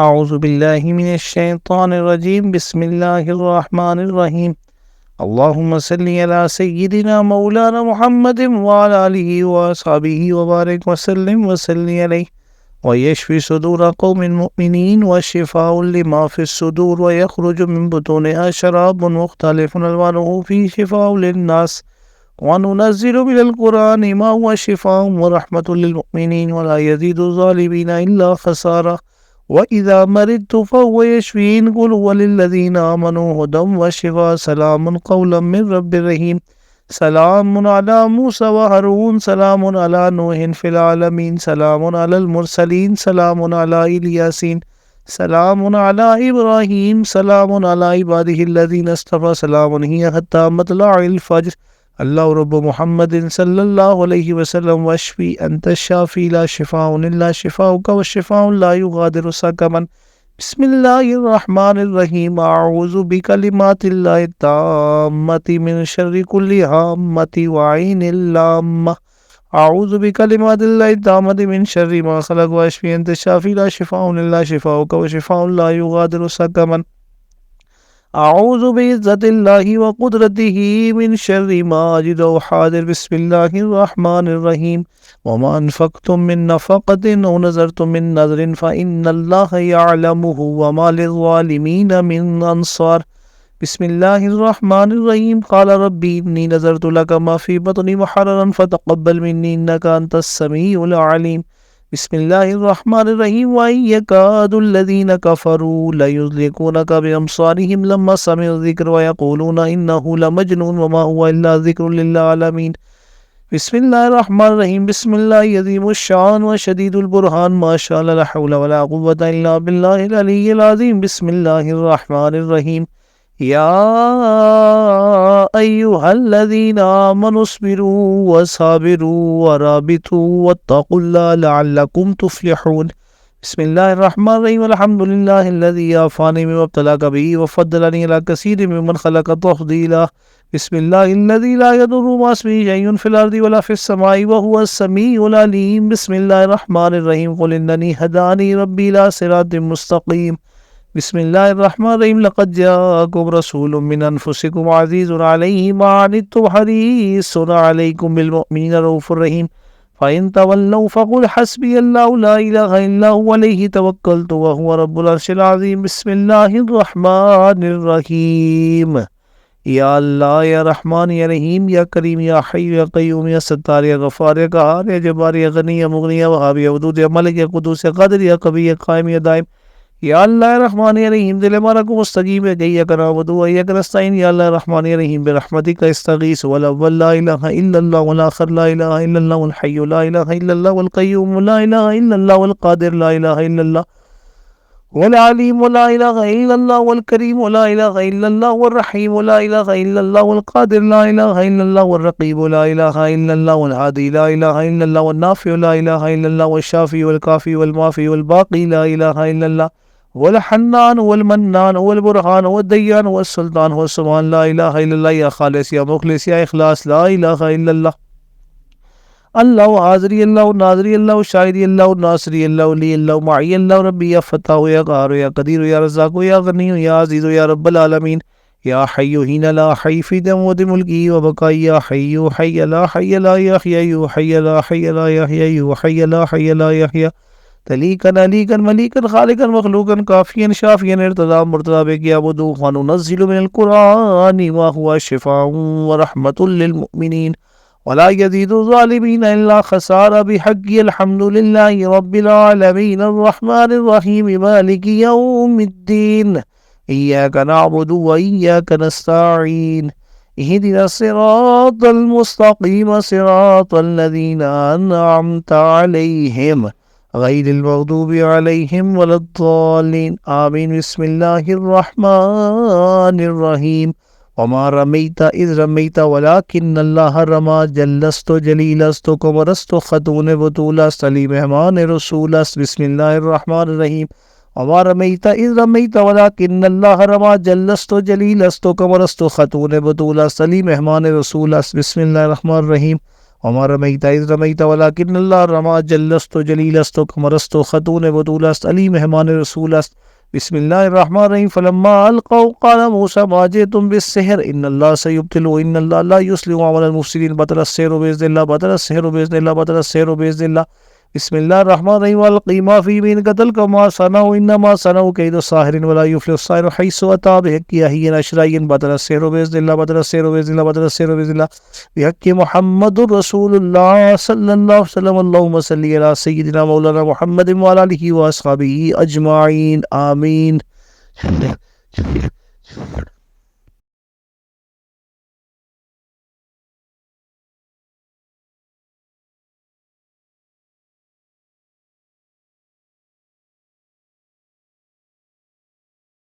اعوذ باللہ من الشیطان الرجیم بسم اللہ الرحمن الرحیم اللہم صلی علی سیدنا مولانا محمد وعلی آلہ واصحابہ وبارک وسلم وصلی علیہ ویشفی صدور قوم مؤمنین وشفاء لما فی الصدور ویخرج من بطونها شراب مختلف الوانه فی شفاء للناس وننزل من القرآن ما هو شفاء ورحمة للمؤمنين ولا يزيد الظالمين إلا خسارة وَإِذَا مَرِضْتُ فَهُوَ يَشْفِينِ قُلْ هُوَ لِلَّذِينَ آمَنُوا هُدًى وَشِفَاءٌ سَلَامٌ قَوْلًا مِّن رَّبٍّ رَّحِيمٍ سلام على موسى وهارون سلام على نوح في العالمين سلام على المرسلين سلام على الياسين سلام على إبراهيم سلام على عباده الذين اصطفى سلام هي حتى مطلع الفجر اللہ رب محمد صلی اللہ علیہ وسلم واشفی انت الشافی لا شفاء الا شفاؤک والشفاء لا یغادر سقما بسم اللہ الرحمن الرحیم اعوذ بکلمات اللہ التامۃ من شر کل ہامۃ وعین اللامۃ اعوذ بکلمات اللہ التامۃ من شر ما خلق واشفی انت الشافی لا شفاء الا شفاؤک والشفاء لا یغادر سقما اعوذ بعزت اللہ وقدرتہ من شر ما اجد وحاضر بسم اللہ الرحمن الرحیم وما انفقتم من نفقۃ او نذرتم من نذر فإن اللہ یعلمہ وما للظالمین من انصار بسم اللہ الرحمن الرحیم قال ربی انی نذرت لک ما فی بطنی محررا فتقبل منی انک انت السمیع العلیم بسم اللہ الرحمن الرحیم وَإِن يَكَادُ الَّذِينَ كَفَرُوا لَيُزْلِقُونَكَ بِأَبْصَارِهِمْ لَمَّا سَمِعُوا الذِّكْرَ وَيَقُولُونَ إِنَّهُ لَمَجْنُونٌ وَمَا هُوَ إِلَّا ذِكْرٌ لِّلْعَالَمِينَ بسم اللہ الرحمن الرحیم بسم اللہ عظیم الشان وشدید البرہان ما شاء اللہ لا حول ولا قوة الا باللہ العلی العظیم بسم اللہ الرحمن الرحیم یا ایہا الذین آمنوا اصبروا وصابروا ورابطوا واتقوا اللہ لعلکم تفلحون بسم اللہ الرحمن الرحیم الحمدللہ الذی عافانی مما ابتلاک به وفضلنی علی کثیر ممن خلق تفضیلا بسم اللہ الذی لا یضر مع اسمہ شیء فی الارض ولا فی السماء وهو السمیع العلیم بسم اللہ الرحمن الرحیم قل اننی هدانی ربی الی صراط مستقیم بسم اللہ الرحمن الرحیم لقد جاءکم رسول من انفسکم عزیز علیہ ما عنتم حریص علیکم بالمؤمنین رؤوف الرحیم فإن تولوا فقل حسبی اللہ لا الہ الا هو علیہ توکلت وهو رب العرش العظیم بسم اللہ الرحمن الرحیم یا اللہ یا رحمان یا رحیم یا کریم یا حی یا قیوم یا ستار یا غفار یا قہار یا جبار یا غنی یا مغنی یا وہاب یا ودود یا ملک یا قدوس یا قادر یا قوی یا قائم یا دائم یا اللہ رحمان یا رحیم دل ہمارا کو مستجیب ہے یا نعبد و ایاک نستعین یا اللہ رحمان یا رحیم برحمتک استغیث والاول لا الہ الا اللہ والآخر لا الہ الا اللہ والحی لا الہ الا اللہ والقیوم لا الہ الا اللہ والقادر لا الہ الا اللہ والعلیم لا الہ الا اللہ والکریم لا الہ الا اللہ والرحیم لا الہ الا اللہ والقادر لا الہ الا اللہ والرقیب لا الہ الا اللہ والہادی لا الہ الا اللہ والنافع لا الہ الا اللہ والشافی والکافی والمافی والباقی لا الہ الا اللہ والحنان والمنان والبرہان والدیان والسلطان والسبحان لا الہ الا اللہ یا خالص یا مخلص یا اخلاص لا الہ الا اللہ اللہ حاضری اللہ ناظری اللہ شاہدی اللہ ناصری اللہ ولی اللہ معی اللہ ربی یا فتح یا قہار یا قدیر یا رزاق یا غنی یا عزیز یا رب العالمین یا حی حین لا حی فی دموت ملکی و بقائی یا حی حی لا حی لا یحیی حی لا حی لا یحیی حی لا حی لا یحیی تلیکن علیکن ملیکن خالقن مخلوقن کافین شافین ارتضا مرتضا بے کیا بدو وننزل من القرآن ما هو شفاء ورحمت للمؤمنین ولا يزيد الظالمين إلا خسارة بحق الحمد لله رب العالمين الرحمن الرحيم مالك يوم الدين إياك نعبد وإياك نستعين اهدنا الصراط المستقيم صراط الذين أنعمت عليهم غير المغضوب عليهم ولا الضالين آمين بسم الله الرحمن الرحيم وما رمیت اذ رمیت ولكن اللہ رما جلست جلیلست کمرست خطون بطولست علی مہمان رسولست بسم اللہ الرحمن الرحیم وما رمیت اذ رمیت ولكن اللہ رما جلست جلیلست کمرست خطون بطولست علی مہمان رسولست بسم اللہ الرحمن الرحیم وما رميت إذ رميت ولكن الله رمى جلست جلیلست کمرست خطون بطولست علی مہمان رسول است. بسم اللہ الرحمن الرحیم. فلما القوا قال موسى ما جئتم بالسحر ان الله سيبطل ان الله لا يصلح عمل المفسدين. بطل السحر باذن الله بطل السحر باذن الله بطل السحر باذن الله. بسم اللہ الرحمن الرحیم. والقی ما فی یمینک تلقف ما صنعوا انما صنعوا کید الساحر ولا یفلح الساحر حیث اتى بحق یحیی اشرائی. بطل السحر باذن الله بطل السحر باذن الله بطل السحر باذن الله بحق محمد رسول الله صلی اللہ علیہ وسلم. اللهم صل علی سیدنا مولانا محمد وعلى آلہ واصحابہ اجمعین آمین.